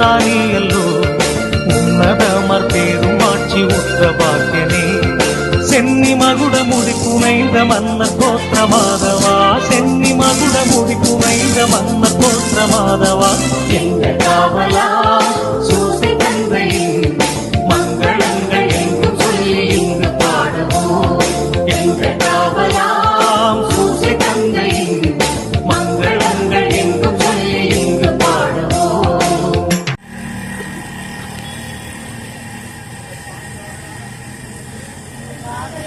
தானியல்லோ உன்னதமர் பேரும் ஆட்சி உற்ற பாக்கியனே சென்னி மகுட முடி புனைந்த மன்ன கோத்திர மாதவா சென்னி மகுட முடி புனைந்த மன்ன கோத்திர மாதவா எங்க காவலா சூசை தந்தையின் மங்களங்கள் எங்கும் சொல்லி இங்கு பாடுவோம் எங்க காவலாம் சூசை தந்தையின் மங்களங்கள் எங்கும் சொல்லி இங்கு பாடுவோம். Father